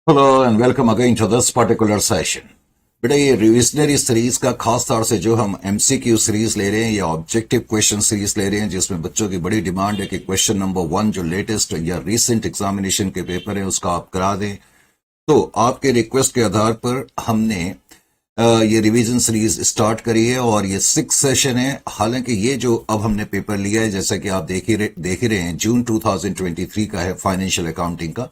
Hello and welcome again to this particular session. बेटा ये revisionary series का खास तौर से जो हम एमसीक्यू सीरीज ले रहे हैं या ऑब्जेक्टिव क्वेश्चन सीरीज ले रहे हैं, जिसमें बच्चों की बड़ी डिमांड है कि क्वेश्चन नंबर 1 जो लेटेस्ट या रीसेंट एग्जामिनेशन के पेपर है उसका आप करा दें। तो आपके रिक्वेस्ट के आधार पर हमने ये रिवीजन सीरीज स्टार्ट करी है और ये 6 सेशन है। हालांकि ये जो अब हमने पेपर लिया है, जैसा कि आप देख ही रहे हैं, जून 2023 का है, फाइनेंशियल अकाउंटिंग का।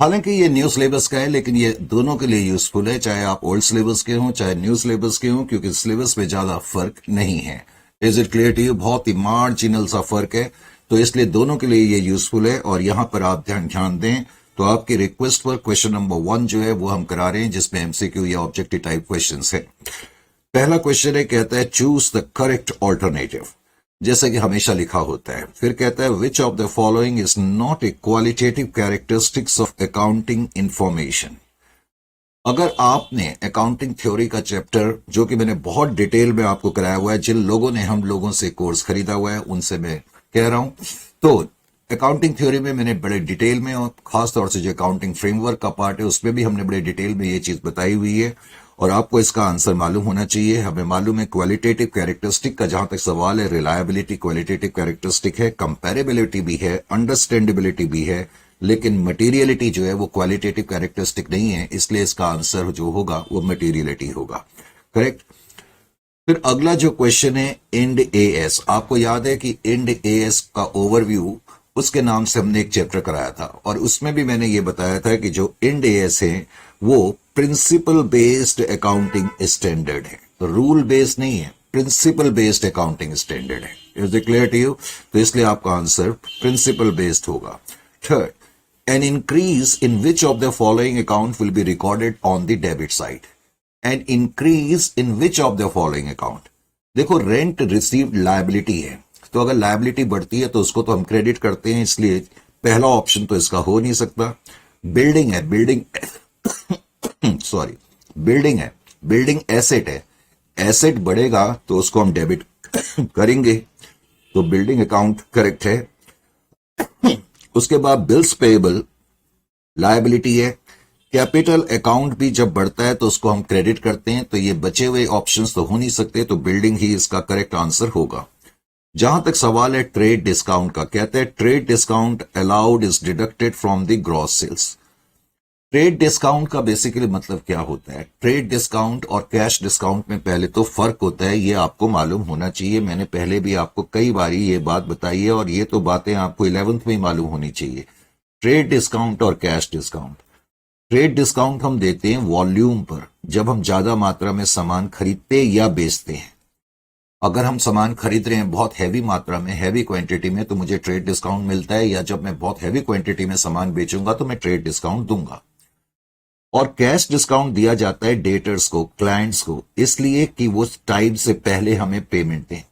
हालांकि ये न्यू सिलेबस का है, लेकिन ये दोनों के लिए यूजफुल है, चाहे आप ओल्ड सिलेबस के हों चाहे न्यू सिलेबस के हों, क्योंकि सिलेबस में ज्यादा फर्क नहीं है। Is it clear to you? बहुत ही मार्जिनल सा फर्क है, तो इसलिए दोनों के लिए ये यूजफुल है। और यहां पर आप ध्यान दें तो आपकी रिक्वेस्ट पर क्वेश्चन नंबर 1 जो है वो हम करा रहे हैं, जिसमें एमसीक्यू या ऑब्जेक्टिव टाइप क्वेश्चन है। पहला क्वेश्चन है, कहता है चूज द करेक्ट ऑल्टरनेटिव, जैसा कि हमेशा लिखा होता है। फिर कहता है which of the following is not a qualitative characteristics of accounting information. अगर आपने अकाउंटिंग थ्योरी का चैप्टर, जो कि मैंने बहुत डिटेल में आपको कराया हुआ है, जिन लोगों ने हम लोगों से कोर्स खरीदा हुआ है उनसे मैं कह रहा हूं, तो अकाउंटिंग थ्योरी में मैंने बड़े डिटेल में, और खासतौर से जो अकाउंटिंग फ्रेमवर्क का पार्ट है उसमें भी हमने बड़े डिटेल में ये चीज बताई हुई है, और आपको इसका आंसर मालूम होना चाहिए। हमें मालूम है क्वालिटेटिव कैरेक्टरिस्टिक का जहां तक सवाल है, रिलायबिलिटी क्वालिटेटिव कैरेक्टरिस्टिक है, कंपेरेबिलिटी भी है, अंडरस्टैंडेबिलिटी भी है, लेकिन मटेरियलिटी जो है वो क्वालिटेटिव कैरेक्टरिस्टिक नहीं है, इसलिए इसका आंसर जो होगा वो मटेरियलिटी होगा। करेक्ट। फिर अगला जो क्वेश्चन है इंड एएस। आपको याद है कि इंड एएस का ओवरव्यू, उसके नाम से हमने एक चैप्टर कराया था, और उसमें भी मैंने ये बताया था कि जो इंड एएस है वो प्रिंसिपल बेस्ड अकाउंटिंग स्टैंडर्ड है, तो रूल बेस्ड नहीं है, प्रिंसिपल बेस्ड अकाउंटिंग स्टैंडर्ड है। Is it clear to you? तो इसलिए आपका आंसर प्रिंसिपल बेस्ड होगा। Third, an increase in which of the following account will be recorded on the debit side? An increase in which of the following account? देखो, rent received liability है, तो अगर liability बढ़ती है तो उसको तो हम क्रेडिट करते हैं, इसलिए पहला ऑप्शन तो इसका हो नहीं सकता। बिल्डिंग है, बिल्डिंग सॉरी, बिल्डिंग है, बिल्डिंग एसेट है, एसेट बढ़ेगा तो उसको हम डेबिट करेंगे, तो बिल्डिंग अकाउंट करेक्ट है। उसके बाद बिल्स पेएबल लायबिलिटी है। कैपिटल अकाउंट भी जब बढ़ता है तो उसको हम क्रेडिट करते हैं, तो ये बचे हुए ऑप्शंस तो हो नहीं सकते, तो बिल्डिंग ही इसका करेक्ट आंसर होगा। जहां तक सवाल है ट्रेड डिस्काउंट का, कहते हैं trade discount allowed is deducted from the gross sales. Trade discount का बेसिकली मतलब क्या होता है? ट्रेड डिस्काउंट और कैश डिस्काउंट में पहले तो फर्क होता है, ये आपको मालूम होना चाहिए। मैंने पहले भी आपको कई बारी ये बात बताई है, और ये तो बातें आपको 11th में ही मालूम होनी चाहिए। ट्रेड डिस्काउंट और कैश डिस्काउंट। ट्रेड डिस्काउंट हम देते हैं वॉल्यूम पर, जब हम ज्यादा मात्रा में सामान खरीदते या बेचते हैं। अगर हम सामान खरीद रहे हैं बहुत हैवी मात्रा में, हैवी क्वांटिटी में, तो मुझे ट्रेड डिस्काउंट मिलता है, या जब मैं बहुत हैवी क्वांटिटी में सामान बेचूंगा तो मैं ट्रेड डिस्काउंट दूंगा। और कैश डिस्काउंट दिया जाता है डेटर्स को, क्लाइंट्स को, इसलिए कि वो टाइम से पहले हमें पेमेंट दें।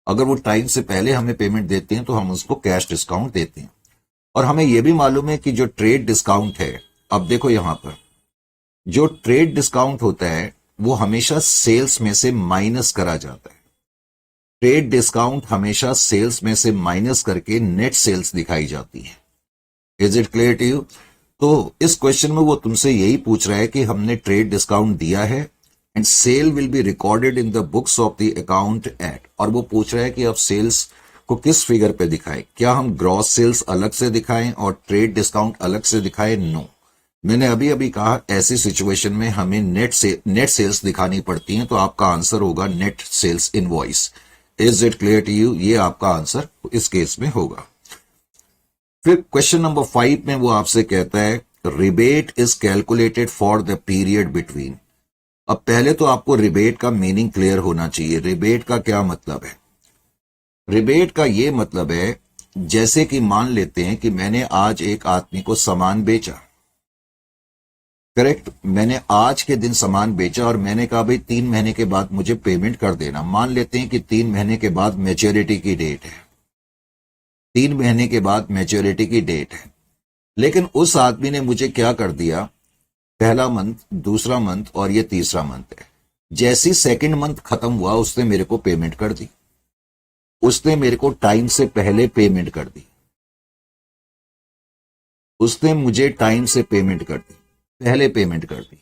अगर वो टाइम से पहले हमें पेमेंट देते हैं तो हम उसको कैश डिस्काउंट देते हैं। और हमें यह भी मालूम है कि जो ट्रेड डिस्काउंट है, अब देखो यहां पर जो ट्रेड डिस्काउंट होता है वो हमेशा सेल्स में से माइनस करा जाता है। ट्रेड डिस्काउंट हमेशा सेल्स में से माइनस करके नेट सेल्स दिखाई जाती है। Is it clear to you? तो इस क्वेश्चन में वो तुमसे यही पूछ रहा है कि हमने ट्रेड डिस्काउंट दिया है and sale will be recorded in the books of the account at, और वो पूछ रहा है कि अब सेल्स को किस फिगर पे दिखाएं। क्या हम ग्रॉस सेल्स अलग से दिखाएं और ट्रेड डिस्काउंट अलग से दिखाएं? नो। मैंने अभी अभी कहा ऐसी सिचुएशन में हमें नेट सेल्स दिखानी पड़ती हैं, तो आपका आंसर होगा net sales invoice. Is it clear to you? ये आपका आंसर इस केस में होगा। फिर क्वेश्चन नंबर 5 में वो आपसे कहता है rebate is calculated for the period between. अब पहले तो आपको रिबेट का मीनिंग क्लियर होना चाहिए। रिबेट का क्या मतलब है? रिबेट का ये मतलब है, जैसे कि मान लेते हैं कि मैंने आज एक आदमी को सामान बेचा, करेक्ट, मैंने आज के दिन सामान बेचा और मैंने कहा भाई 3 महीने के बाद मुझे पेमेंट कर देना। मान लेते हैं कि 3 महीने के बाद मैच्योरिटी की डेट है, 3 महीने के बाद मैच्योरिटी की डेट है, लेकिन उस आदमी ने मुझे क्या कर दिया, पहला मंथ, दूसरा मंथ और ये तीसरा मंथ है, जैसी सेकंड मंथ खत्म हुआ उसने मेरे को पेमेंट कर दी, उसने मेरे को टाइम से पहले पेमेंट कर दी, उसने मुझे टाइम से पेमेंट कर दी। पहले पेमेंट कर दी,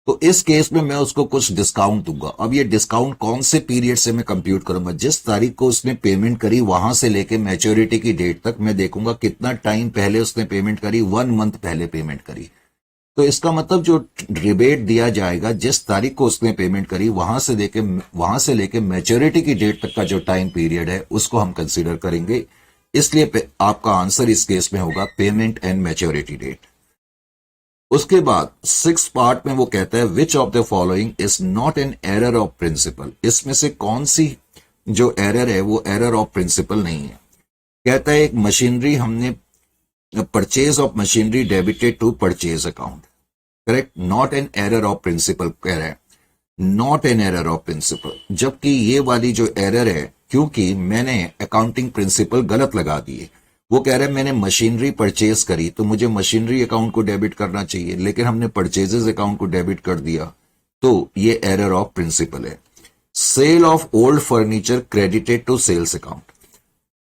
तो इस केस में मैं उसको कुछ डिस्काउंट दूंगा। अब ये डिस्काउंट कौन से पीरियड से मैं कंप्यूट करूंगा, जिस तारीख को उसने पेमेंट करी वहां से लेके मैच्योरिटी की डेट तक मैं देखूंगा कितना टाइम पहले उसने पेमेंट करी, 1 मंथ पहले पेमेंट करी। तो इसका मतलब जो रिबेट दिया जाएगा जिस तारीख को उसने पेमेंट करी वहां से लेके मैच्योरिटी की डेट तक का जो टाइम पीरियड है उसको हम कंसीडर करेंगे। इसलिए आपका आंसर इस केस में होगा पेमेंट एंड मैच्योरिटी डेट। उसके बाद 6 पार्ट में वो कहता है which of the following is not an error of principle. इसमें से कौन सी जो एरर है वो एरर ऑफ प्रिंसिपल नहीं है। कहता है एक मशीनरी हमने purchase of machinery debited to purchase account, correct, not an error of principle कह रहा है, not an error of principle. जबकि ये वाली जो एरर है क्योंकि मैंने अकाउंटिंग प्रिंसिपल गलत लगा दिए। वो कह रहे हैं मैंने मशीनरी परचेज करी तो मुझे मशीनरी अकाउंट को डेबिट करना चाहिए, लेकिन हमने परचेजेस अकाउंट को डेबिट कर दिया, तो ये एरर ऑफ प्रिंसिपल है। Sale of old furniture credited to sales account.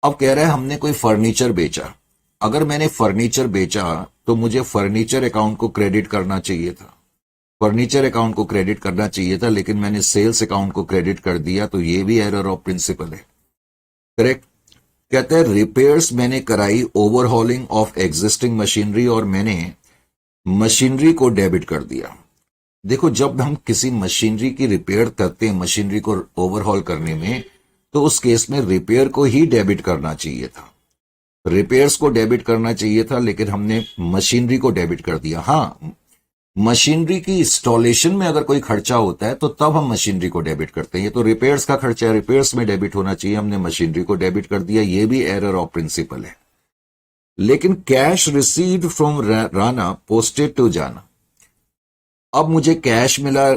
अब कह रहा है हमने कोई फर्नीचर बेचा, अगर मैंने फर्नीचर बेचा तो मुझे फर्नीचर अकाउंट को क्रेडिट करना चाहिए था, फर्नीचर अकाउंट को क्रेडिट करना चाहिए था, लेकिन मैंने सेल्स अकाउंट को क्रेडिट कर दिया, तो ये भी एरर ऑफ प्रिंसिपल है, करेक्ट। कहते हैं रिपेयर्स मैंने कराई ओवरहॉलिंग ऑफ एग्जिस्टिंग मशीनरी और मैंने मशीनरी को डेबिट कर दिया। देखो जब हम किसी मशीनरी की रिपेयर करते हैं, मशीनरी को ओवरहॉल करने में, तो उस केस में रिपेयर को ही डेबिट करना चाहिए था, रिपेयर्स को डेबिट करना चाहिए था, लेकिन हमने मशीनरी को डेबिट कर दिया। हाँ, मशीनरी की इंस्टॉलेशन में अगर कोई खर्चा होता है तो तब हम मशीनरी को डेबिट करते हैं, ये तो रिपेयर्स का खर्चा है, रिपेयर्स में डेबिट होना चाहिए, हमने मशीनरी को डेबिट कर दिया, ये भी एरर ऑफ प्रिंसिपल है। लेकिन cash received from Rana posted to Jana, अब मुझे कैश मिला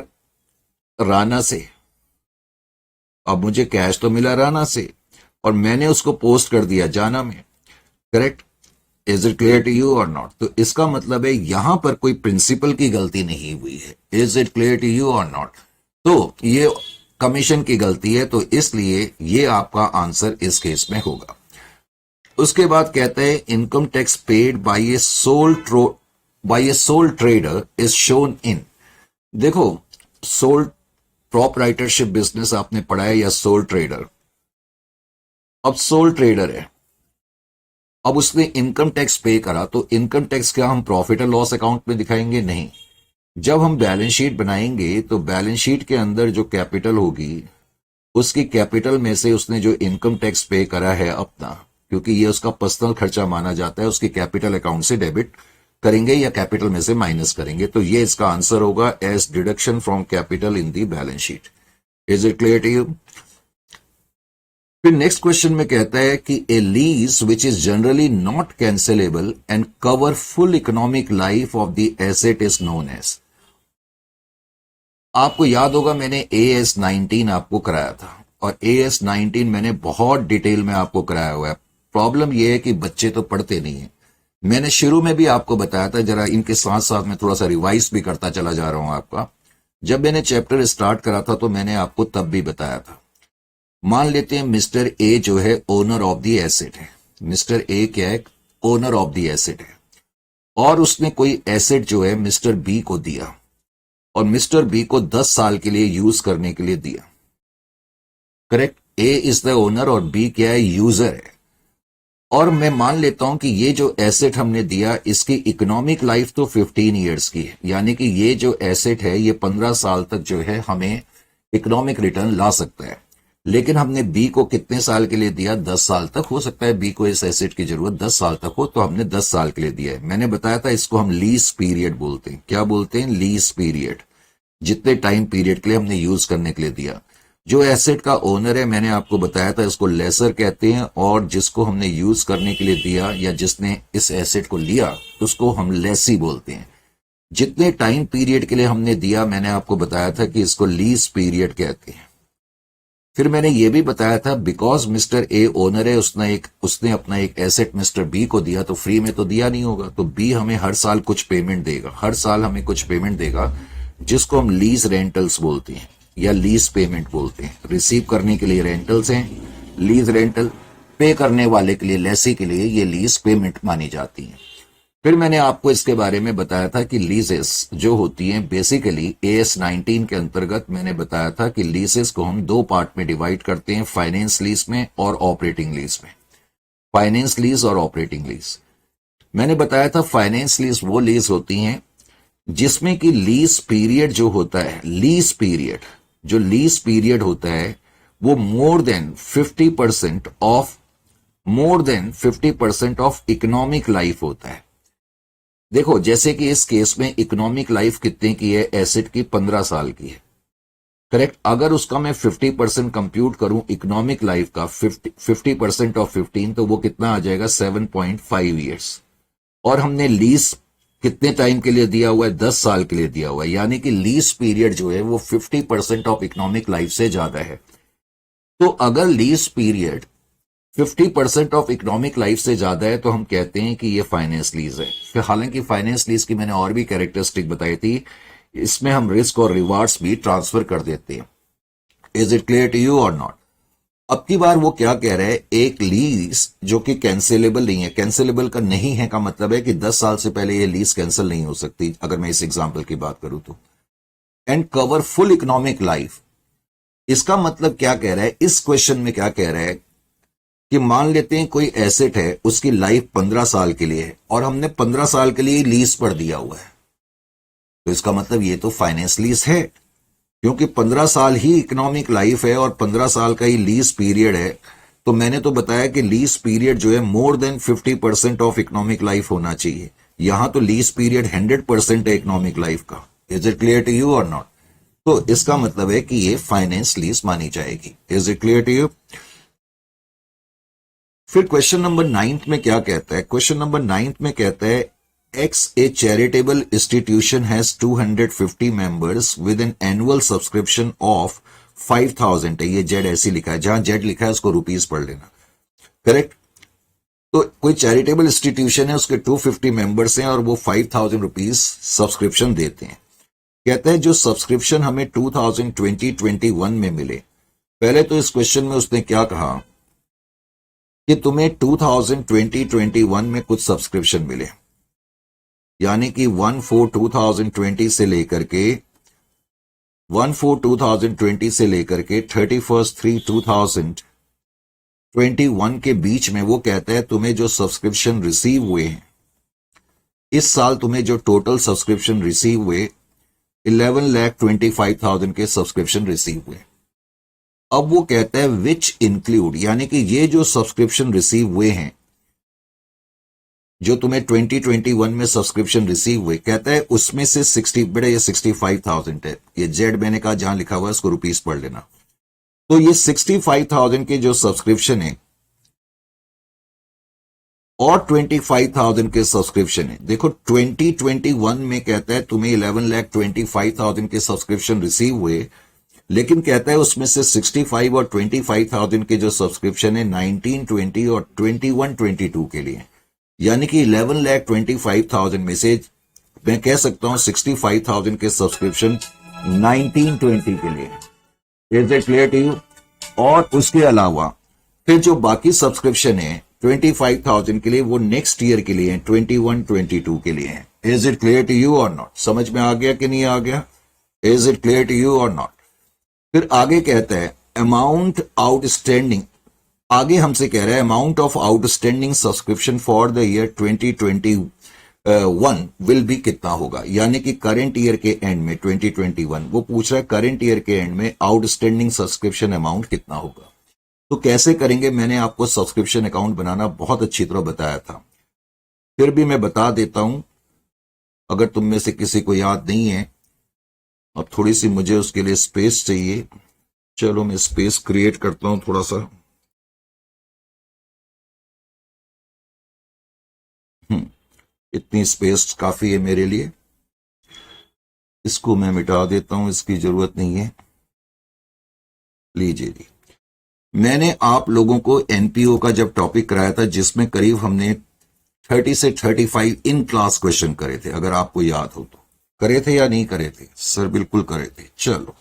राना से, अब मुझे कैश तो मिला राना से और मैंने उसको पोस्ट कर दिया जाना में, correct. Is it clear to you और नॉट? तो इसका मतलब है यहां पर कोई प्रिंसिपल की गलती नहीं हुई है। Is it clear to you और नॉट? तो ये कमीशन की गलती है, तो इसलिए ये आपका आंसर इस केस में होगा। उसके बाद कहते हैं income tax paid by A soul trader is shown in. देखो सोल प्रोपराइटरशिप बिजनेस आपने पढ़ा है या सोल ट्रेडर। अब सोल ट्रेडर है, अब उसने इनकम टैक्स पे करा, तो इनकम टैक्स क्या हम प्रॉफिट एंड लॉस अकाउंट में दिखाएंगे? नहीं। जब हम बैलेंस शीट बनाएंगे तो बैलेंस शीट के अंदर जो कैपिटल होगी उसकी कैपिटल में से उसने जो इनकम टैक्स पे करा है अपना, क्योंकि ये उसका पर्सनल खर्चा माना जाता है, उसकी कैपिटल अकाउंट से डेबिट करेंगे या कैपिटल में से माइनस करेंगे, तो ये इसका आंसर होगा as deduction from capital in the balance sheet. Is it clear to you? फिर नेक्स्ट क्वेश्चन में कहता है कि a lease which is generally not cancellable and cover full economic life of the asset is known as. आपको याद होगा मैंने AS19 आपको कराया था और AS19 मैंने बहुत डिटेल में आपको कराया हुआ है। प्रॉब्लम यह है कि बच्चे तो पढ़ते नहीं है। मैंने शुरू में भी आपको बताया था, जरा इनके साथ साथ मैं थोड़ा सा रिवाइज भी करता चला जा रहा हूं आपका। जब मैंने चैप्टर स्टार्ट करा था तो मैंने आपको तब भी बताया था। मान लेते हैं मिस्टर ए जो है ओनर ऑफ द एसेट है, मिस्टर ए क्या है? ओनर ऑफ द एसेट है, और उसने कोई एसेट जो है मिस्टर बी को दिया और मिस्टर बी को 10 साल के लिए यूज करने के लिए दिया, correct. A is the owner और बी क्या है? यूजर है। और मैं मान लेता हूं कि ये जो एसेट हमने दिया इसकी इकोनॉमिक लाइफ तो 15 ईयर्स की है, यानी कि ये जो एसेट है ये 15 साल तक जो है हमें इकोनॉमिक रिटर्न ला सकता है। लेकिन हमने बी को कितने साल के लिए दिया? 10 साल तक। हो सकता है बी को इस एसेट की जरूरत 10 साल तक हो, तो हमने 10 साल के लिए दिया है। मैंने बताया था इसको हम लीज पीरियड बोलते हैं। क्या बोलते हैं? Lease period. जितने टाइम पीरियड के लिए हमने यूज करने के लिए दिया। जो एसेट का ओनर है मैंने आपको बताया था इसको लेसर कहते हैं, और जिसको हमने यूज करने के लिए दिया या जिसने इस एसेट को लिया उसको हम लेसी बोलते हैं। जितने टाइम पीरियड के लिए हमने दिया मैंने आपको बताया था कि इसको लीज पीरियड कहते हैं। फिर मैंने ये भी बताया था बिकॉज मिस्टर ए ओनर है, उसने अपना एक एसेट मिस्टर बी को दिया, तो फ्री में तो दिया नहीं होगा, तो बी हमें हर साल कुछ पेमेंट देगा, हर साल हमें कुछ पेमेंट देगा, जिसको हम लीज रेंटल्स बोलते हैं या लीज पेमेंट बोलते हैं। रिसीव करने के लिए रेंटल्स हैं लीज रेंटल, पे करने वाले के लिए लेसी के लिए ये लीज पेमेंट मानी जाती है। फिर मैंने आपको इसके बारे में बताया था कि लीजेस जो होती हैं बेसिकली AS 19 के अंतर्गत मैंने बताया था कि लीजेस को हम दो पार्ट में डिवाइड करते हैं, फाइनेंस लीज में और ऑपरेटिंग लीज में। फाइनेंस लीज और ऑपरेटिंग लीज मैंने बताया था, फाइनेंस लीज वो लीज होती हैं जिसमें कि लीज पीरियड जो होता है, लीज पीरियड होता है वो मोर देन 50% ऑफ इकोनॉमिक लाइफ होता है। देखो जैसे कि इस केस में इकोनॉमिक लाइफ कितने की है, एसेट की 15 साल की है, करेक्ट। अगर उसका मैं 50% कंप्यूट करूं इकोनॉमिक लाइफ का, 50% ऑफ 15 तो वो कितना आ जाएगा, 7.5 ईयर्स। और हमने लीज कितने टाइम के लिए दिया हुआ है, 10 साल के लिए दिया हुआ है, यानी कि लीज पीरियड जो है वो 50% ऑफ इकोनॉमिक लाइफ से ज्यादा है। तो अगर lease period 50% of economic life से ज्यादा है तो हम कहते हैं कि ये फाइनेंस लीज है। फिर हालांकि फाइनेंस लीज की मैंने और भी कैरेक्टरिस्टिक बताई थी, इसमें हम रिस्क और रिवार्ड्स भी ट्रांसफर कर देते हैं। Is it clear to you और नॉट? अब की बार वो क्या कह रहे हैं, एक लीज जो कि कैंसिलेबल नहीं है, कैंसिलेबल का नहीं है का मतलब है कि 10 साल से पहले ये लीज कैंसिल नहीं हो सकती, अगर मैं इस एग्जांपल की बात करूं तो। And cover full economic life, इसका मतलब क्या कह रहा है, इस क्वेश्चन में क्या कह रहा है कि मान लेते हैं कोई एसेट है, उसकी लाइफ 15 साल के लिए है और हमने 15 साल के लिए लीज पर दिया हुआ है, तो इसका मतलब ये तो फाइनेंस लीज है, क्योंकि 15 साल ही इकोनॉमिक लाइफ है और 15 साल का ही लीज पीरियड है। तो मैंने तो बताया कि लीज पीरियड जो है more than 50% of economic life होना चाहिए। यहां तो लीज पीरियड 100% है इकोनॉमिक लाइफ का। Is it clear to you और नॉट? तो इसका मतलब है कि ये फाइनेंस लीज मानी जाएगी। Is it clear to you? फिर क्वेश्चन नंबर 9 में क्या कहता है, क्वेश्चन नंबर 9 में कहता है X, a charitable institution has 250 members with an annual subscription of 5,000 है, ये जेड ऐसी लिखा है, जहां जेड लिखा है उसको रुपीस पढ़ लेना, करेक्ट। तो कोई चैरिटेबल इंस्टीट्यूशन है, उसके 250 मेंबर्स हैं और वो 5,000 रुपीज सब्सक्रिप्शन देते हैं। कहता है जो सब्सक्रिप्शन हमें 2020-21 में मिले, पहले तो इस क्वेश्चन में उसने क्या कहा कि तुम्हें 2020-21 में कुछ सब्सक्रिप्शन मिले, यानी कि 1/4/2020 से लेकर के 1/4/2020 से लेकर के 31/3/2021 के बीच में वो कहता है तुम्हें जो सब्सक्रिप्शन रिसीव हुए हैं, इस साल तुम्हें जो टोटल सब्सक्रिप्शन रिसीव हुए 11,25,000 के सब्सक्रिप्शन रिसीव हुए। अब वो कहता है विच इंक्लूड, यानी कि ये जो सब्सक्रिप्शन रिसीव हुए हैं, जो तुम्हें 2021 में सब्सक्रिप्शन रिसीव हुए, कहता है उसमें से 65,000 है, ये जेड मैंने कहा जहां लिखा हुआ है उसको रुपीस पढ़ लेना। तो ये 65,000 के जो सब्सक्रिप्शन है और 25,000 के सब्सक्रिप्शन है, देखो 2021 में कहता है तुम्हें 11,25,000 के सब्सक्रिप्शन रिसीव हुए, लेकिन कहता है उसमें से 65 और 25,000 के जो सब्सक्रिप्शन है 19-20 और 21-22 के लिए, यानी कि 11,25,000 में से मैं कह सकता हूं 65,000 के सब्सक्रिप्शन 19-20 के लिए। Is it clear to you? और उसके अलावा फिर जो बाकी सब्सक्रिप्शन है 25,000 के लिए, वो नेक्स्ट ईयर के लिए है, 21-22 के लिए है। Is it clear to you और नॉट? समझ में आ गया कि नहीं आ गया? Is it clear to you और नॉट? फिर आगे कहता है अमाउंट आउटस्टैंडिंग, आगे हमसे कह रहा है amount of outstanding subscription for the year 2021 will be कितना होगा, यानी कि करंट ईयर के एंड में 2021 वो पूछ रहा है करंट ईयर के एंड में आउटस्टैंडिंग सब्सक्रिप्शन अमाउंट कितना होगा। तो कैसे करेंगे, मैंने आपको सब्सक्रिप्शन अकाउंट बनाना बहुत अच्छी तरह बताया था, फिर भी मैं बता देता हूं अगर तुम में से किसी को याद नहीं है। अब थोड़ी सी मुझे उसके लिए स्पेस चाहिए, चलो मैं स्पेस क्रिएट करता हूं थोड़ा सा। इतनी स्पेस काफी है मेरे लिए, इसको मैं मिटा देता हूं, इसकी जरूरत नहीं है। लीजिए जी, मैंने आप लोगों को एनपीओ का जब टॉपिक कराया था, जिसमें करीब हमने 30 से 35 इन क्लास क्वेश्चन करे थे, अगर आपको याद हो तो। करे थे या नहीं करे थे? सर बिल्कुल करे थे। चलो,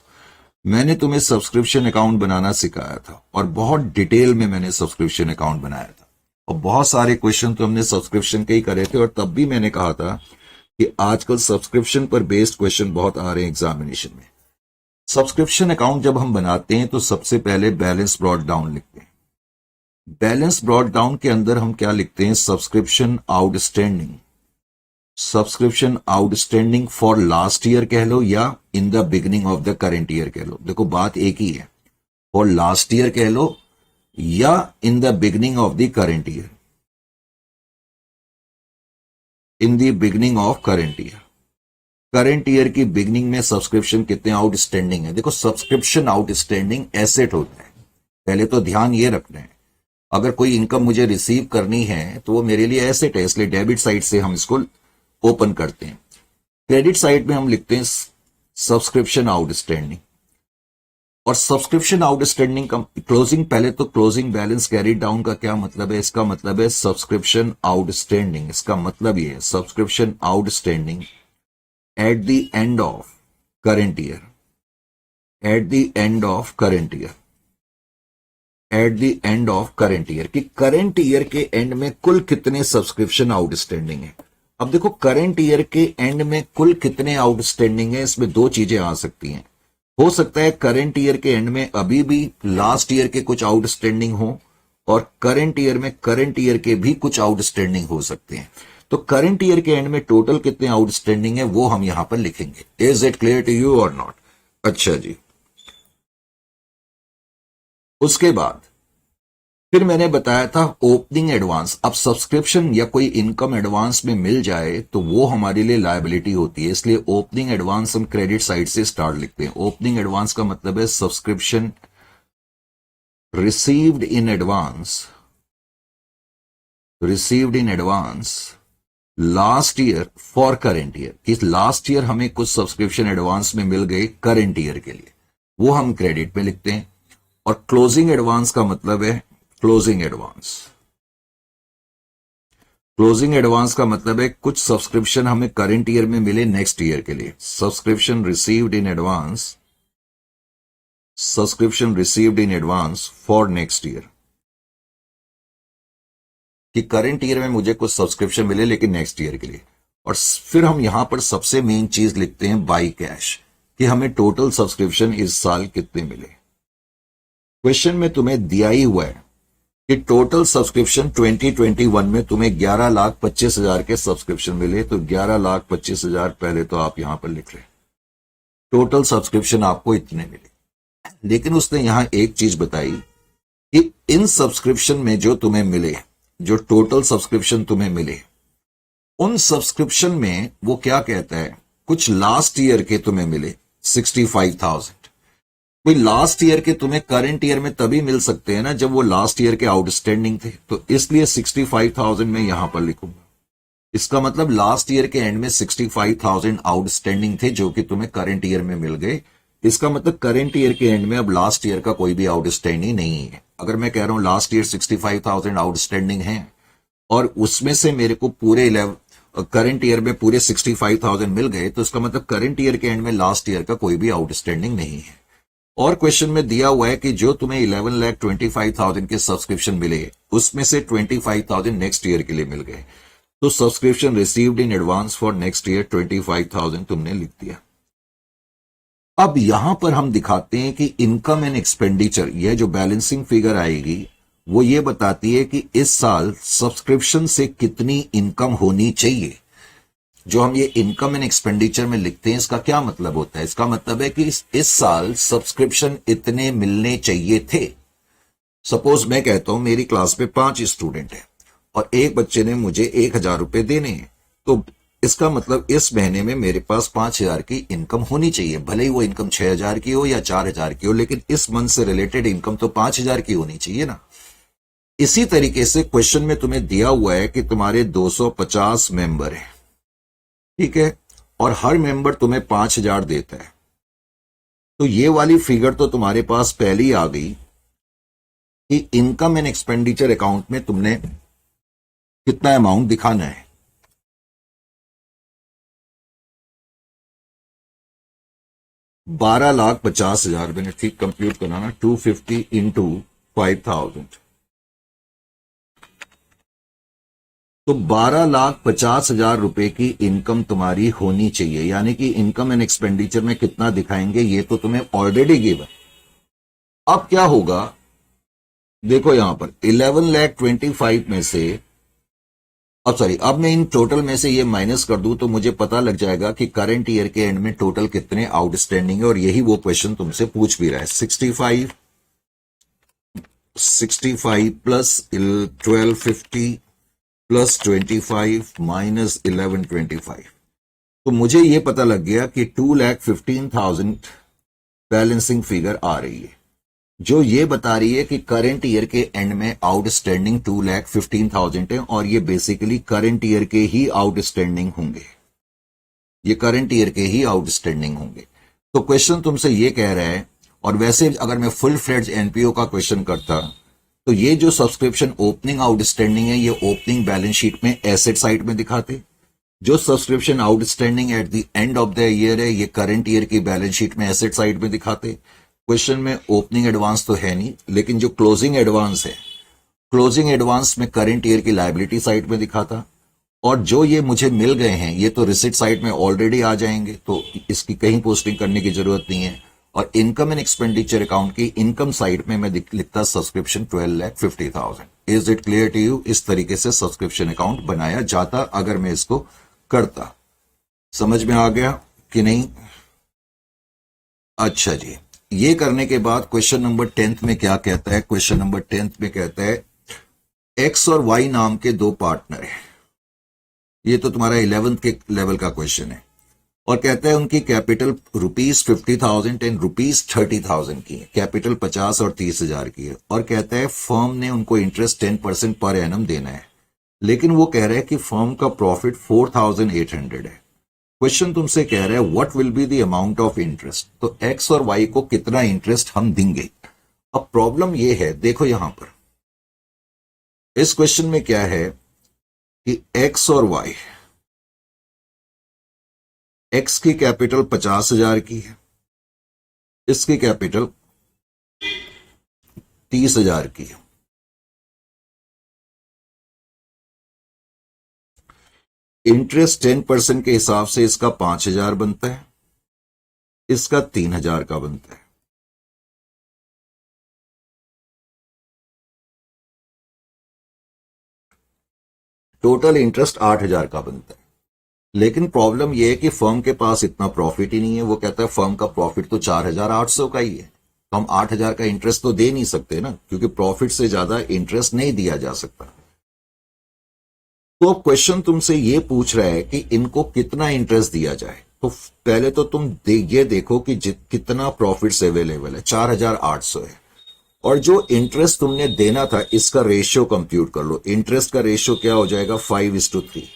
मैंने तुम्हें सब्सक्रिप्शन अकाउंट बनाना सिखाया था और बहुत डिटेल में मैंने सब्सक्रिप्शन अकाउंट बनाया था, और बहुत सारे क्वेश्चन तो हमने सब्सक्रिप्शन के ही करे थे, और तब भी मैंने कहा था कि आजकल सब्सक्रिप्शन पर बेस्ड क्वेश्चन बहुत आ रहे हैं एग्जामिनेशन में। सब्सक्रिप्शन अकाउंट जब हम बनाते हैं तो सबसे पहले बैलेंस ब्रॉट डाउन लिखते हैं। बैलेंस ब्रॉट डाउन के अंदर हम क्या लिखते हैं? Subscription outstanding. Subscription outstanding for last year कह लो या in the beginning of the current year कह लो, देखो बात एक ही है। फॉर लास्ट ईयर कह लो या in the beginning of the current year, in the beginning of current year. Current year की बिगनिंग में सब्सक्रिप्शन कितने आउटस्टैंडिंग है? देखो सब्सक्रिप्शन आउटस्टैंडिंग एसेट होता है, पहले तो ध्यान ये रखना है। अगर कोई इनकम मुझे रिसीव करनी है तो वो मेरे लिए एसेट है, इसलिए डेबिट साइड से हम इसको ओपन करते हैं। क्रेडिट साइड में हम लिखते हैं सब्सक्रिप्शन आउटस्टैंडिंग। और सब्सक्रिप्शन आउटस्टैंडिंग का क्लोजिंग, पहले तो क्लोजिंग बैलेंस कैरी डाउन का क्या मतलब है? इसका मतलब है सब्सक्रिप्शन आउटस्टैंडिंग। इसका मतलब ये है subscription outstanding at the end of current year, at the end of current year, at the end of current year, कि करंट ईयर के एंड में कुल कितने सब्सक्रिप्शन आउटस्टैंडिंग है। अब देखो करंट ईयर के एंड में कुल कितने आउटस्टैंडिंग है, इसमें दो चीजें आ सकती हैं। हो सकता है करंट ईयर के एंड में अभी भी लास्ट ईयर के कुछ आउटस्टैंडिंग हो, और करंट ईयर में करंट ईयर के भी कुछ आउटस्टैंडिंग हो सकते हैं। तो करंट ईयर के एंड में टोटल कितने आउटस्टैंडिंग है वो हम यहां पर लिखेंगे। Is it clear to you और नॉट? अच्छा जी। उसके बाद फिर मैंने बताया था ओपनिंग एडवांस। अब सब्सक्रिप्शन या कोई इनकम एडवांस में मिल जाए तो वो हमारे लिए लायबिलिटी होती है, इसलिए ओपनिंग एडवांस हम क्रेडिट साइड से स्टार्ट लिखते हैं। ओपनिंग एडवांस का मतलब है subscription received in advance, received in advance last year for current year, कि लास्ट ईयर हमें कुछ सब्सक्रिप्शन एडवांस में मिल गए करेंट ईयर के लिए, वो हम क्रेडिट में लिखते हैं। और क्लोजिंग एडवांस का मतलब है क्लोजिंग एडवांस। क्लोजिंग एडवांस का मतलब है कुछ सब्सक्रिप्शन हमें करेंट ईयर में मिले नेक्स्ट ईयर के लिए। Subscription received in advance, subscription received in advance for next year, कि करंट ईयर में मुझे कुछ सब्सक्रिप्शन मिले लेकिन नेक्स्ट ईयर के लिए। और फिर हम यहां पर सबसे मेन चीज लिखते हैं बाई कैश, कि हमें टोटल सब्सक्रिप्शन इस साल कितने मिले। क्वेश्चन में तुम्हें दिया ही हुआ है कि टोटल सब्सक्रिप्शन 2021 में तुम्हें 11,25,000 के सब्सक्रिप्शन मिले, तो 11,25,000 पहले तो आप यहां पर लिख रहे, टोटल सब्सक्रिप्शन आपको इतने मिले। लेकिन उसने यहां एक चीज बताई कि इन सब्सक्रिप्शन में जो तुम्हें मिले, जो टोटल सब्सक्रिप्शन तुम्हें मिले, उन सब्सक्रिप्शन में वो क्या कहता है, कुछ लास्ट ईयर के तुम्हें मिले 65,000। कोई लास्ट ईयर के तुम्हें करंट ईयर में तभी मिल सकते हैं ना जब वो लास्ट ईयर के आउटस्टैंडिंग थे, तो इसलिए 65,000 में यहां पर लिखूंगा। इसका मतलब लास्ट ईयर के एंड में 65,000 आउटस्टैंडिंग थे जो कि तुम्हें करंट ईयर में मिल गए। इसका मतलब करंट ईयर के एंड में अब लास्ट ईयर का कोई भी आउटस्टैंडिंग नहीं है। अगर मैं कह रहा हूं लास्ट ईयर 65,000 आउटस्टैंडिंग है और उसमें से मेरे को पूरे करंट ईयर में पूरे 65,000 मिल गए, तो इसका मतलब करंट ईयर के एंड में लास्ट ईयर का कोई भी आउटस्टैंडिंग नहीं है। और क्वेश्चन में दिया हुआ है कि जो तुम्हें 11,25,000 के सब्सक्रिप्शन मिले उसमें से 25,000 नेक्स्ट ईयर के लिए मिल गए, तो subscription received in advance for next year 25,000 तुमने लिख दिया। अब यहां पर हम दिखाते हैं कि इनकम एंड एक्सपेंडिचर, यह जो बैलेंसिंग फिगर आएगी वो ये बताती है कि इस साल सब्सक्रिप्शन से कितनी इनकम होनी चाहिए। जो हम ये इनकम एंड एक्सपेंडिचर में लिखते हैं इसका क्या मतलब होता है? इसका मतलब है कि इस साल सब्सक्रिप्शन इतने मिलने चाहिए थे। सपोज मैं कहता हूं मेरी क्लास में 5 स्टूडेंट हैं और एक बच्चे ने मुझे 1,000 रुपए देने हैं, तो इसका मतलब इस महीने में मेरे पास 5,000 की इनकम होनी चाहिए। भले ही वो इनकम 6,000 की हो या 4,000 की हो, लेकिन इस मंथ से रिलेटेड इनकम तो 5,000 की होनी चाहिए ना। इसी तरीके से क्वेश्चन में तुम्हें दिया हुआ है कि तुम्हारे 250 मेंबर हैं, ठीक है, और हर मेंबर तुम्हें 5,000 देता है, तो ये वाली फिगर तो तुम्हारे पास पहले ही आ गई कि इनकम एंड एक्सपेंडिचर अकाउंट में तुमने कितना अमाउंट दिखाना है। 12,50,000 मैंने ठीक कंप्यूट करना ना, 250 इंटू 5,000, तो 12,50,000 रुपए की इनकम तुम्हारी होनी चाहिए, यानी कि इनकम एंड एक्सपेंडिचर में कितना दिखाएंगे ये तो तुम्हें ऑलरेडी गिवन। अब क्या होगा, देखो यहां पर 11,25,000 में से, अब मैं इन टोटल में से ये माइनस कर दूं तो मुझे पता लग जाएगा कि करंट ईयर के एंड में टोटल कितने आउटस्टैंडिंग है, और यही वो क्वेश्चन तुमसे पूछ भी रहा है। 65 प्लस 1250 प्लस 25 माइनस 1125, तो मुझे ये पता लग गया कि 2,15,000 बैलेंसिंग फिगर आ रही है, जो ये बता रही है कि करंट ईयर के एंड में आउटस्टैंडिंग 2,15,000 है, और ये बेसिकली करंट ईयर के ही आउटस्टैंडिंग होंगे, ये करंट ईयर के ही आउटस्टैंडिंग होंगे। तो क्वेश्चन तुमसे ये कह रहा है, और वैसे अगर मैं फुल फ्लेड्ज एनपीओ का क्वेश्चन करता तो ये जो सब्सक्रिप्शन ओपनिंग आउटस्टैंडिंग है ये ओपनिंग बैलेंस शीट में एसेट साइड में दिखाते, जो subscription outstanding at the end of the year है ये करंट ईयर की बैलेंस शीट में एसेट साइड में दिखाते। क्वेश्चन में ओपनिंग एडवांस तो है नहीं, लेकिन जो क्लोजिंग एडवांस है, क्लोजिंग एडवांस में करंट ईयर की लायबिलिटी साइड में दिखाता, और जो ये मुझे मिल गए हैं ये तो रिसिट साइड में ऑलरेडी आ जाएंगे, तो इसकी कहीं पोस्टिंग करने की जरूरत नहीं है। और इनकम एंड एक्सपेंडिचर अकाउंट की इनकम साइड में मैं लिखता subscription 12,50,000। Is it clear to you? इस तरीके से सब्सक्रिप्शन अकाउंट बनाया जाता अगर मैं इसको करता। समझ में आ गया कि नहीं? अच्छा जी, ये करने के बाद क्वेश्चन नंबर 10 में क्या कहता है? क्वेश्चन नंबर 10 में कहता है एक्स और वाई नाम के दो पार्टनर है, ये तो तुम्हारा 11th के लेवल का क्वेश्चन है, और कहता है उनकी कैपिटल ₹50,000 एंड ₹30,000 की है, कैपिटल 50 और 30,000 की है, और कहता है फर्म ने उनको इंटरेस्ट 10% पर एनम देना है, लेकिन वो कह रहा है कि फर्म का प्रॉफिट 4,800 है। क्वेश्चन तुमसे कह रहा है what will be the amount of interest, तो एक्स और वाई को कितना इंटरेस्ट हम देंगे। अब प्रॉब्लम ये है, देखो यहां पर इस क्वेश्चन में क्या है कि एक्स और वाई, एक्स की कैपिटल 50,000 की है, इसकी कैपिटल 30,000 की है। इंटरेस्ट 10% के हिसाब से इसका 5,000 बनता है, इसका 3,000 का बनता है। टोटल इंटरेस्ट 8,000 का बनता है। लेकिन प्रॉब्लम यह है कि फर्म के पास इतना प्रॉफिट ही नहीं है। वो कहता है फर्म का प्रॉफिट तो 4,800 का ही है, तो हम 8,000 का इंटरेस्ट तो दे नहीं सकते ना, क्योंकि प्रॉफिट से ज्यादा इंटरेस्ट नहीं दिया जा सकता। तो क्वेश्चन तुमसे ये पूछ रहा है कि इनको कितना इंटरेस्ट दिया जाए। तो पहले तो तुम ये देखो कि कितना प्रॉफिट्स अवेलेबल है, 4,800 है, और जो इंटरेस्ट तुमने देना था इसका रेशियो कंप्यूट कर लो। इंटरेस्ट का रेशियो क्या हो जाएगा? 5:3।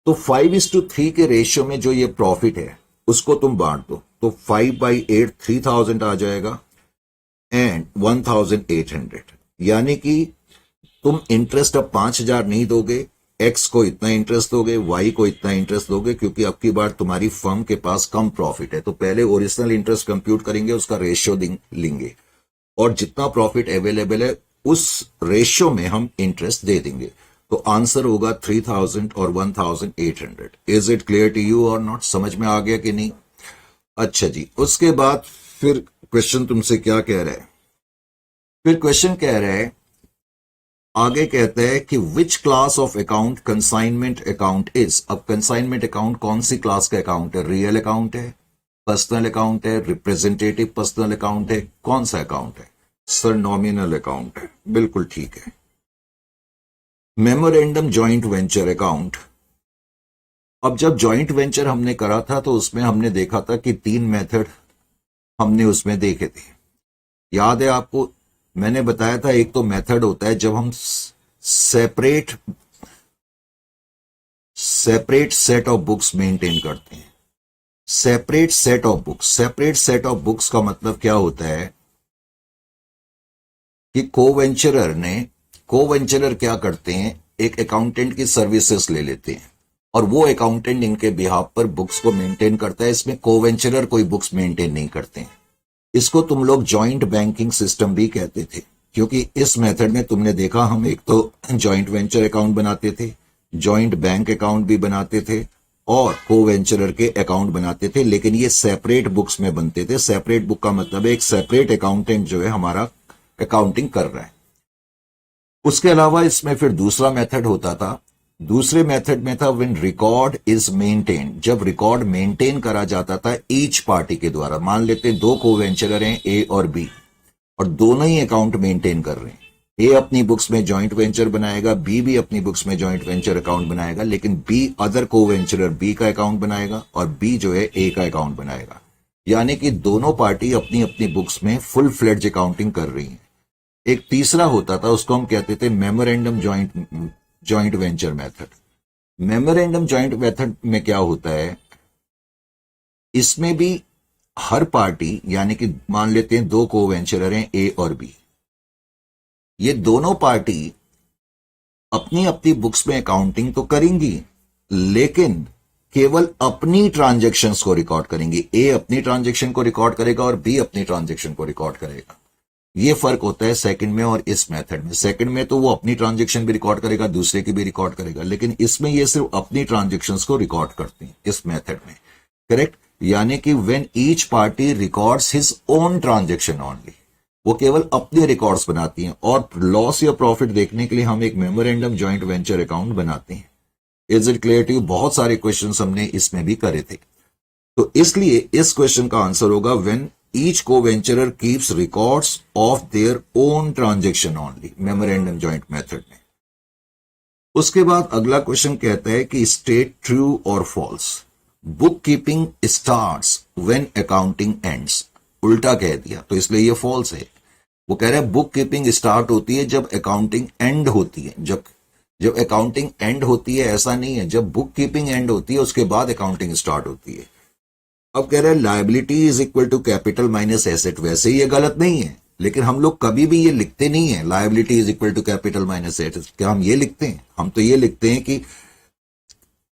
तो 5:3 के रेशियो में जो ये प्रॉफिट है उसको तुम बांट दो, तो 5/8 3,000 आ जाएगा एंड 1,800, यानी कि तुम इंटरेस्ट अब 5,000 नहीं दोगे, एक्स को इतना इंटरेस्ट दोगे, वाई को इतना इंटरेस्ट दोगे, क्योंकि अब की बार तुम्हारी फर्म के पास कम प्रॉफिट है। तो पहले ओरिजिनल इंटरेस्ट कंप्यूट करेंगे, उसका रेशियो लेंगे, और जितना प्रॉफिट अवेलेबल है उस रेशियो में हम इंटरेस्ट दे देंगे। तो आंसर होगा 3,000 और 1,800। Is it clear to you और नॉट? समझ में आ गया कि नहीं? अच्छा जी, उसके बाद फिर क्वेश्चन तुमसे क्या कह रहा है? फिर क्वेश्चन कह रहा है, आगे कहता है कि which class of account consignment account is. अब कंसाइनमेंट अकाउंट कौन सी क्लास का अकाउंट है? रियल अकाउंट है, पर्सनल अकाउंट है, रिप्रेजेंटेटिव पर्सनल अकाउंट है, कौन सा अकाउंट है? सर नॉमिनल अकाउंट है। बिल्कुल ठीक है। Memorandum joint venture account. अब जब जॉइंट वेंचर हमने करा था तो उसमें हमने देखा था कि 3 मेथड हमने उसमें देखे थे, याद है आपको? मैंने बताया था एक तो मेथड होता है जब हम separate set of books maintain करते हैं। Separate set of books, separate set of books का मतलब क्या होता है कि कोवेंचरर क्या करते हैं, एक अकाउंटेंट की सर्विसेज ले लेते हैं और वो अकाउंटेंट इनके बिहाफ पर बुक्स को मेंटेन करता है। इसमें कोवेंचरर कोई बुक्स मेंटेन नहीं करते हैं। इसको तुम लोग जॉइंट बैंकिंग सिस्टम भी कहते थे, क्योंकि इस मेथड में तुमने देखा हम एक तो जॉइंट वेंचर अकाउंट बनाते थे, जॉइंट बैंक अकाउंट भी बनाते थे और को वेंचरर के अकाउंट बनाते थे, लेकिन ये सेपरेट बुक्स में बनते थे। सेपरेट बुक का मतलब है एक सेपरेट अकाउंटेंट जो है हमारा अकाउंटिंग कर रहा है। उसके अलावा इसमें फिर दूसरा मेथड होता था। दूसरे मेथड में था व्हेन रिकॉर्ड इज मेंटेन, जब रिकॉर्ड मेंटेन करा जाता था ईच पार्टी के द्वारा। मान लेते हैं दो को वेंचरर हैं ए और बी, और दोनों ही अकाउंट मेंटेन कर रहे हैं। ए अपनी बुक्स में जॉइंट वेंचर बनाएगा, बी भी अपनी बुक्स में जॉइंट वेंचर अकाउंट बनाएगा, लेकिन बी अदर को वेंचरर बी का अकाउंट बनाएगा और बी जो है ए का अकाउंट बनाएगा। यानी कि दोनों पार्टी अपनी अपनी बुक्स में फुल फ्लेड्ज अकाउंटिंग कर रही है। एक तीसरा होता था, उसको हम कहते थे memorandum joint venture method. Memorandum joint method में क्या होता है, इसमें भी हर पार्टी, यानी कि मान लेते हैं दो को वेंचरर हैं ए और बी, ये दोनों पार्टी अपनी अपनी बुक्स में अकाउंटिंग तो करेंगी, लेकिन केवल अपनी ट्रांजैक्शंस को रिकॉर्ड करेंगी। ए अपनी ट्रांजैक्शन को रिकॉर्ड करेगा और बी अपनी ट्रांजैक्शन को रिकॉर्ड करेगा। ये फर्क होता है सेकंड में और इस मेथड में। सेकंड में तो वो अपनी ट्रांजैक्शन भी रिकॉर्ड करेगा, दूसरे की भी रिकॉर्ड करेगा, लेकिन इसमें ये सिर्फ अपनी ट्रांजैक्शंस को रिकॉर्ड करते हैं इस मेथड में। करेक्ट? यानी कि when each party records his own transaction only, वो केवल अपने रिकॉर्ड्स बनाती हैं। और लॉस या प्रॉफिट देखने के लिए हम एक मेमोरेंडम जॉइंट वेंचर अकाउंट बनाते हैं। Is it clear to you? बहुत सारे क्वेश्चन हमने इसमें भी करे थे। तो इसलिए इस क्वेश्चन का आंसर होगा when each coventurer keeps records of their own transaction only, memorandum joint method में। उसके बाद अगला क्वेश्चन कहता है कि स्टेट ट्रू और false. Book keeping starts when accounting ends. उल्टा कह दिया तो इसलिए ये फॉल्स है। वो कह रहा है बुक कीपिंग स्टार्ट होती है जब अकाउंटिंग एंड होती है। जब अकाउंटिंग एंड होती है ऐसा नहीं है, जब बुक कीपिंग एंड होती है उसके बाद अकाउंटिंग स्टार्ट होती है। अब कह रहे हैं liability is equal to capital minus asset. वैसे ये गलत नहीं है, लेकिन हम लोग कभी भी ये लिखते नहीं है liability is equal to capital minus asset. क्या हम ये लिखते हैं? हम तो ये लिखते हैं कि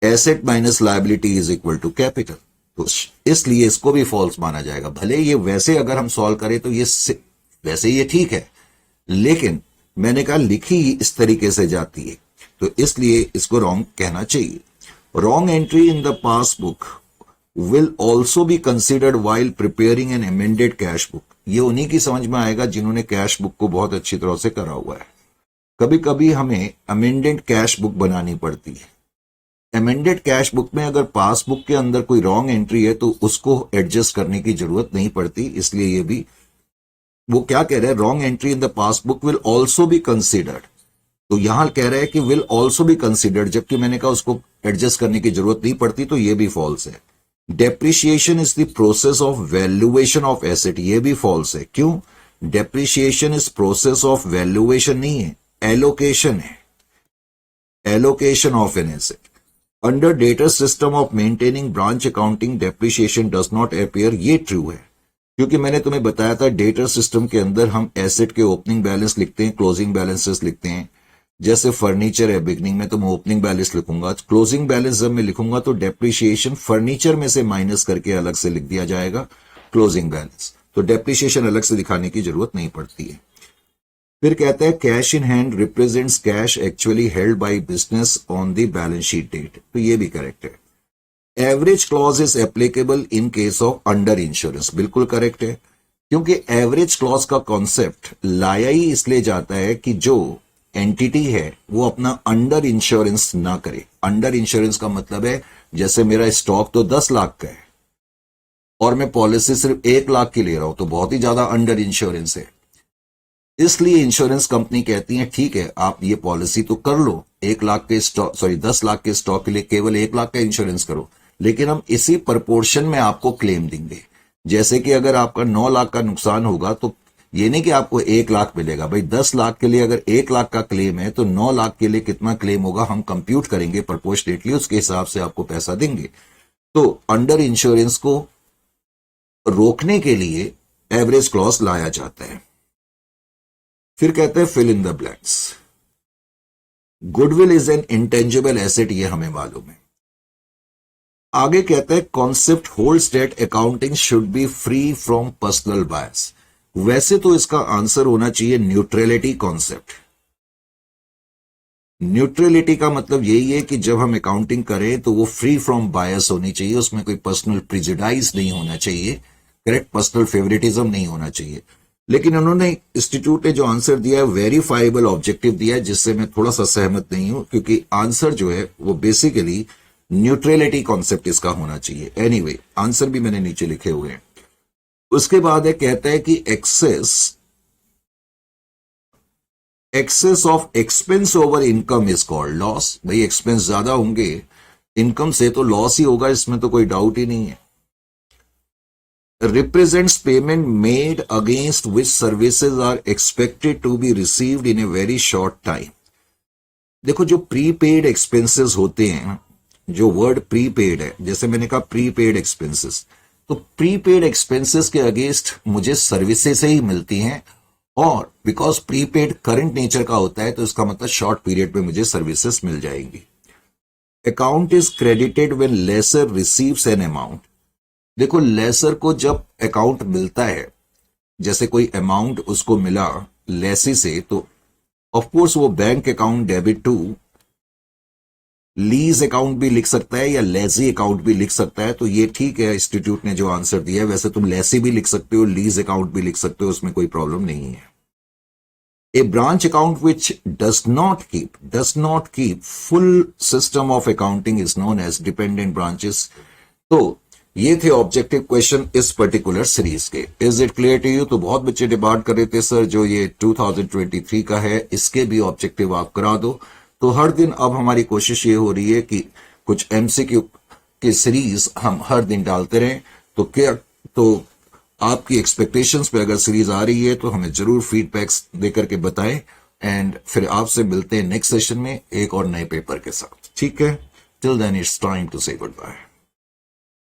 asset minus liability is equal to capital. तो इसलिए इसको भी फॉल्स माना जाएगा। भले ये वैसे अगर हम सॉल्व करें तो ये वैसे ये ठीक है, लेकिन मैंने कहा लिखी इस तरीके से जाती है, तो इसलिए इसको रॉन्ग कहना चाहिए। Wrong entry in the passbook will also be considered while preparing an amended cash book। ये उन्हीं की समझ में आएगा जिन्होंने कैश बुक को बहुत अच्छी तरह से करा हुआ है। कभी कभी हमें अमेंडेड कैश बुक बनानी पड़ती है। अमेंडेड कैश बुक में अगर पासबुक के अंदर कोई रॉन्ग एंट्री है तो उसको एडजस्ट करने की जरूरत नहीं पड़ती। इसलिए ये भी वो क्या कह रहा है, wrong entry in the passbook will also be considered. तो यहां कह रहा है कि विल ऑल्सो बी कंसिडर्ड, जबकि मैंने कहा उसको एडजस्ट करने की जरूरत नहीं पड़ती, तो ये भी फॉल्स है। Depreciation is the process of valuation of asset. ये भी फॉल्स है। क्यों? Depreciation is process of valuation नहीं है, एलोकेशन है, allocation of an asset. Under debtor system of maintaining branch accounting depreciation does not appear. ये true है, क्योंकि मैंने तुम्हें बताया था डेटर सिस्टम के अंदर हम एसेट के ओपनिंग बैलेंस लिखते हैं, क्लोजिंग बैलेंसेस लिखते हैं। जैसे फर्नीचर है, बिगनिंग में तो मैं ओपनिंग बैलेंस लिखूंगा, क्लोजिंग बैलेंस जब मैं लिखूंगा तो डेप्रिसिएशन फर्नीचर में से माइनस करके अलग से लिख दिया जाएगा क्लोजिंग बैलेंस। तो डेप्रिसिएशन अलग से दिखाने की जरूरत नहीं पड़ती है। फिर कहता है cash in hand represents cash actually held by business on the balance sheet date. तो ये भी करेक्ट है। Average clause is applicable in case of under insurance. बिल्कुल करेक्ट है, क्योंकि एवरेज क्लॉज का कॉन्सेप्ट लाया ही इसलिए जाता है कि जो एंटिटी है वो अपना अंडर इंश्योरेंस ना करे। अंडर इंश्योरेंस का मतलब है जैसे मेरा स्टॉक तो 10 लाख का है और मैं पॉलिसी सिर्फ 1 लाख की ले रहा हूं, तो बहुत ही ज्यादा अंडर इंश्योरेंस है। इसलिए इंश्योरेंस कंपनी कहती है ठीक है आप ये पॉलिसी तो कर लो, 1 लाख के स्टॉक 10 लाख के स्टॉक के लिए केवल 1 लाख का इंश्योरेंस करो, लेकिन हम इसी प्रपोर्शन में आपको क्लेम देंगे। जैसे कि अगर आपका 9 लाख का नुकसान होगा तो ये नहीं कि आपको 1 लाख मिलेगा। भाई 10 लाख के लिए अगर 1 लाख का क्लेम है तो 9 लाख के लिए कितना क्लेम होगा हम कंप्यूट करेंगे प्रोपोर्शनेटली, उसके हिसाब से आपको पैसा देंगे। तो अंडर इंश्योरेंस को रोकने के लिए एवरेज क्लॉज लाया जाता है। फिर कहते हैं fill in the blanks. Goodwill is an intangible asset, ये हमें मालूम है। आगे कहते हैं concept holds that accounting should be free from personal bias. वैसे तो इसका आंसर होना चाहिए न्यूट्रलिटी कॉन्सेप्ट। न्यूट्रलिटी का मतलब यही है कि जब हम अकाउंटिंग करें तो वो फ्री फ्रॉम बायस होनी चाहिए, उसमें कोई पर्सनल प्रिजुडाइज नहीं होना चाहिए, करेक्ट, पर्सनल फेवरेटिज्म नहीं होना चाहिए। लेकिन उन्होंने इंस्टीट्यूट ने जो आंसर दिया है वेरीफाइबल ऑब्जेक्टिव दिया है, जिससे मैं थोड़ा सा सहमत नहीं हूं, क्योंकि आंसर जो है वो बेसिकली न्यूट्रलिटी कॉन्सेप्ट इसका होना चाहिए। एनीवे, आंसर भी मैंने नीचे लिखे हुए हैं। उसके बाद है, कहता है कि excess of expense over income is called loss. भाई एक्सपेंस ज्यादा होंगे इनकम से तो लॉस ही होगा, इसमें तो कोई डाउट ही नहीं है। Represents payment made against which services are expected to be received in a very short time. देखो जो प्रीपेड एक्सपेंसेस होते हैं, जो वर्ड प्रीपेड है, जैसे मैंने कहा प्रीपेड एक्सपेंसेस, तो प्रीपेड एक्सपेंसेस के अगेंस्ट मुझे सर्विसेज ही मिलती हैं, और बिकॉज प्रीपेड करंट नेचर का होता है तो इसका मतलब शॉर्ट पीरियड में मुझे सर्विसेज मिल जाएंगी। Account is credited when lessor receives an amount. देखो लेसर को जब अकाउंट मिलता है, जैसे कोई अमाउंट उसको मिला लेसी से, तो ऑफकोर्स वो bank account debit to lease account भी लिख सकता है या लेजी अकाउंट भी लिख सकता है। तो ये ठीक है, इंस्टीट्यूट ने जो आंसर दिया है, वैसे तुम लेसी भी लिख सकते हो, लीज अकाउंट भी लिख सकते हो, उसमें कोई प्रॉब्लम नहीं है। A branch account which does not keep full system of accounting is known as dependent branches. तो ये थे ऑब्जेक्टिव क्वेश्चन इस पर्टिकुलर सीरीज के। Is it clear to you? तो बहुत बच्चे डिमांड कर रहे थे सर जो ये 2023 का है इसके भी ऑब्जेक्टिव आप करा दो। तो हर दिन अब हमारी कोशिश ये हो रही है कि कुछ एमसीक्यू की सीरीज हम हर दिन डालते रहें। तो क्या, तो आपकी एक्सपेक्टेशंस पे अगर सीरीज आ रही है तो हमें जरूर फीडबैक्स देकर के बताएं, एंड फिर आपसे मिलते हैं नेक्स्ट सेशन में एक और नए पेपर के साथ। ठीक है, till then it's time to say good bye.